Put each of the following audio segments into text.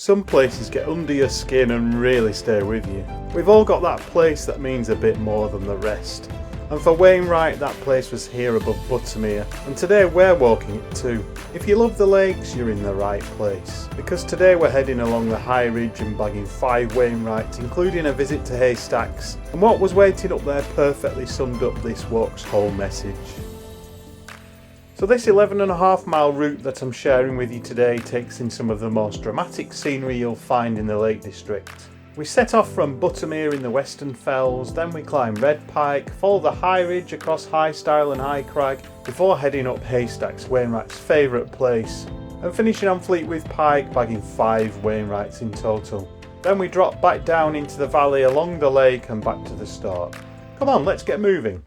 Some places get under your skin and really stay with you. We've all got that place that means a bit more than the rest. And for Wainwright, that place was here above Buttermere, and today we're walking it too. If you love the lakes, you're in the right place, because today we're heading along the high ridge and bagging 5 Wainwrights, including a visit to Haystacks, and what was waiting up there perfectly summed up this walk's whole message. So this 11.5 mile route that I'm sharing with you today takes in some of the most dramatic scenery you'll find in the Lake District. We set off from Buttermere in the Western Fells, then we climb Red Pike, follow the high ridge across High Stile and High Crag, before heading up Haystacks, Wainwright's favourite place, and finishing on Fleetwith Pike, bagging 5 Wainwrights in total. Then we drop back down into the valley along the lake and back to the start. Come on, let's get moving.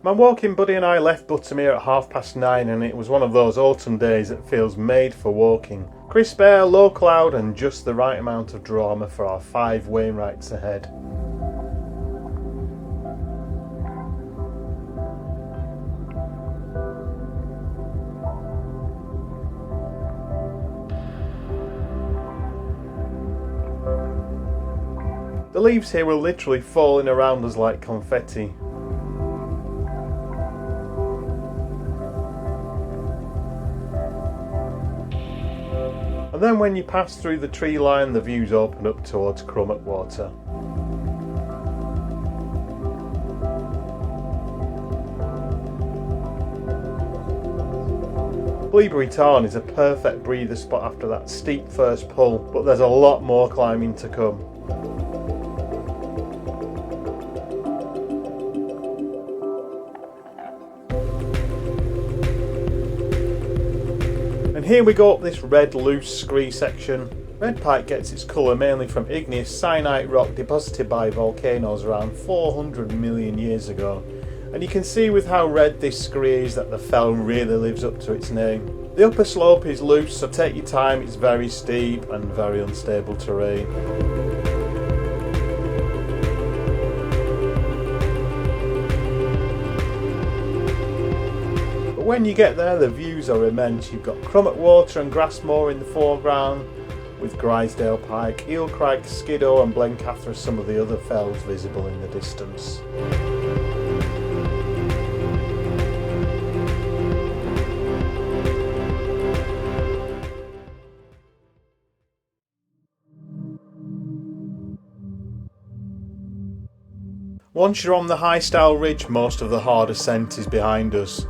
My walking buddy and I left Buttermere at 9:30 and it was one of those autumn days that feels made for walking. Crisp air, low cloud and just the right amount of drama for our 5 Wainwrights ahead. The leaves here were literally falling around us like confetti. And then when you pass through the tree line, the views open up towards Crummock Water. Innominate Tarn is a perfect breather spot after that steep first pull, but there's a lot more climbing to come. And here we go up this red loose scree section. Red Pike gets its colour mainly from igneous syenite rock deposited by volcanoes around 400 million years ago. And you can see with how red this scree is that the fell really lives up to its name. The upper slope is loose, so take your time, it's very steep and very unstable terrain. When you get there, the views are immense. You've got Crummock Water and Grassmoor in the foreground, with Grisdale Pike, Eel Crag, Skiddaw and Blencathra as some of the other fells visible in the distance. Once you're on the High Stile ridge, most of the hard ascent is behind us.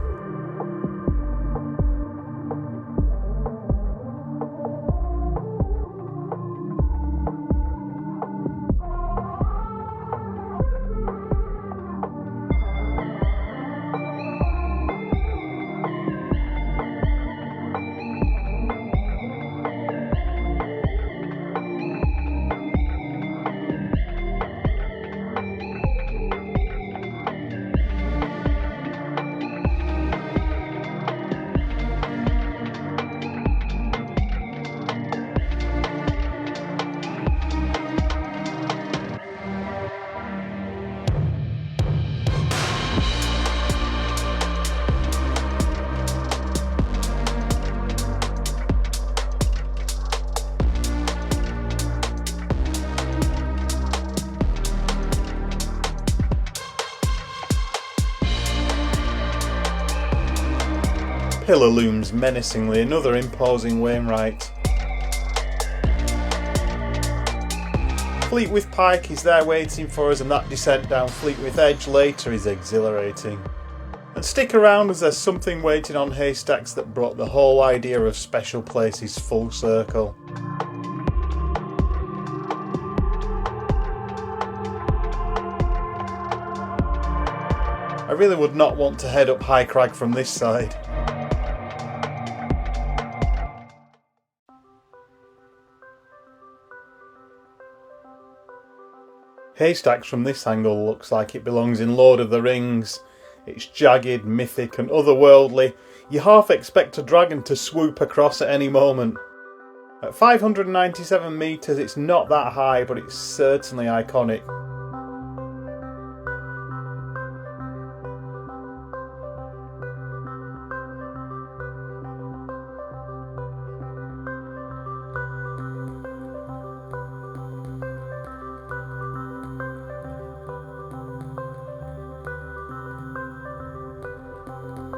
Pillar looms menacingly, another imposing Wainwright. Fleetwith Pike is there waiting for us, and that descent down Fleetwith Edge later is exhilarating. And stick around as there's something waiting on Haystacks that brought the whole idea of special places full circle. I really would not want to head up High Crag from this side. Haystacks from this angle looks like it belongs in Lord of the Rings. It's jagged, mythic and otherworldly. You half expect a dragon to swoop across at any moment. At 597 metres it's not that high, but it's certainly iconic.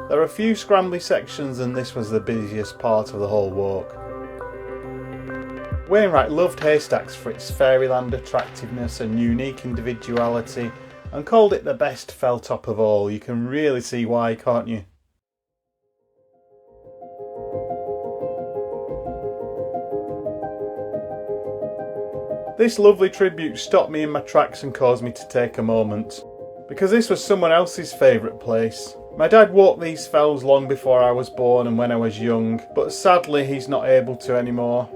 There are a few scrambly sections and this was the busiest part of the whole walk. Wainwright loved Haystacks for its fairyland attractiveness and unique individuality and called it the best fell top of all. You can really see why, can't you? This lovely tribute stopped me in my tracks and caused me to take a moment, because this was someone else's favourite place. My dad walked these fells long before I was born and when I was young, but sadly he's not able to anymore.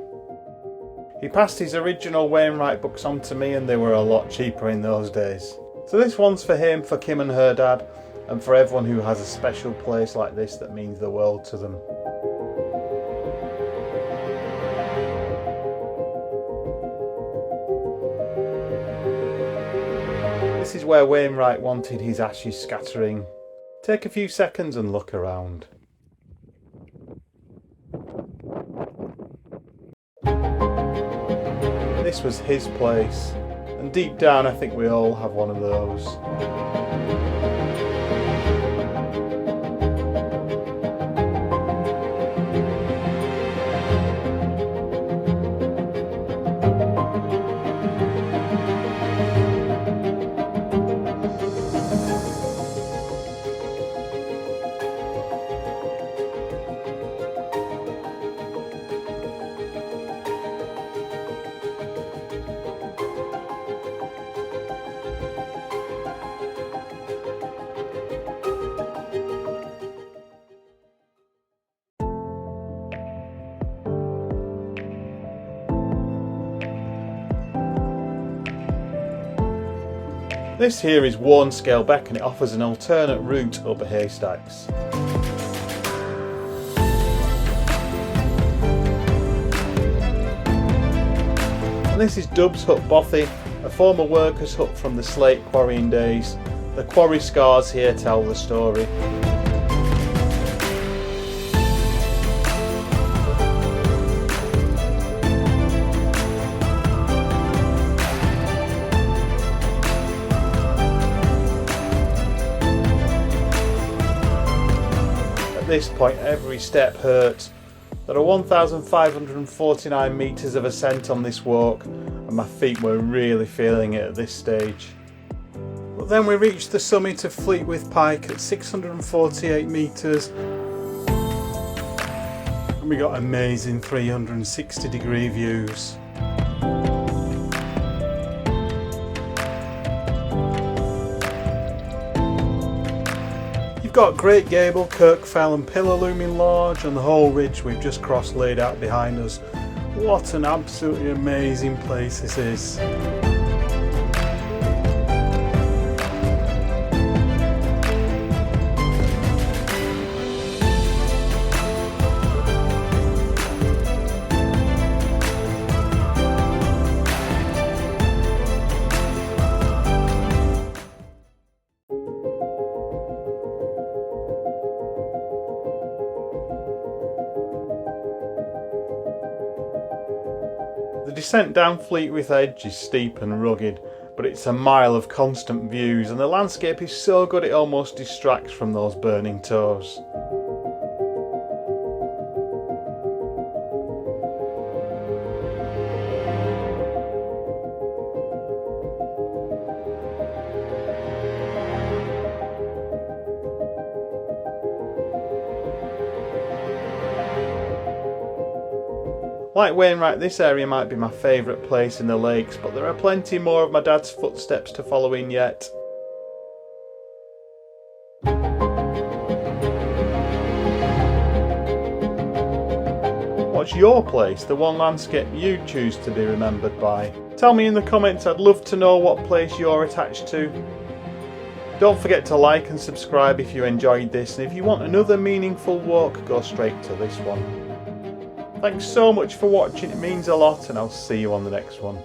He passed his original Wainwright books on to me and they were a lot cheaper in those days. So this one's for him, for Kim and her dad, and for everyone who has a special place like this that means the world to them. This is where Wainwright wanted his ashes scattering. Take a few seconds and look around. This was his place, and deep down I think we all have one of those. This here is Worn Scale Beck and it offers an alternate route up Haystacks. And this is Dub's Hut Bothy, a former workers' hut from the slate quarrying days. The quarry scars here tell the story. At this point every step hurts. There are 1,549 metres of ascent on this walk and my feet were really feeling it at this stage. But then we reached the summit of Fleetwith Pike at 648 metres and we got amazing 360-degree views. You've got Great Gable, Kirkfell and Pillar looming large and the whole ridge we've just crossed laid out behind us. What an absolutely amazing place this is. The descent down Fleetwith Edge is steep and rugged, but it's a mile of constant views and the landscape is so good it almost distracts from those burning toes. Like Wainwright, this area might be my favourite place in the lakes, but there are plenty more of my dad's footsteps to follow in yet. What's your place, the one landscape you choose to be remembered by? Tell me in the comments, I'd love to know what place you're attached to. Don't forget to like and subscribe if you enjoyed this, and if you want another meaningful walk, go straight to this one. Thanks so much for watching, it means a lot and I'll see you on the next one.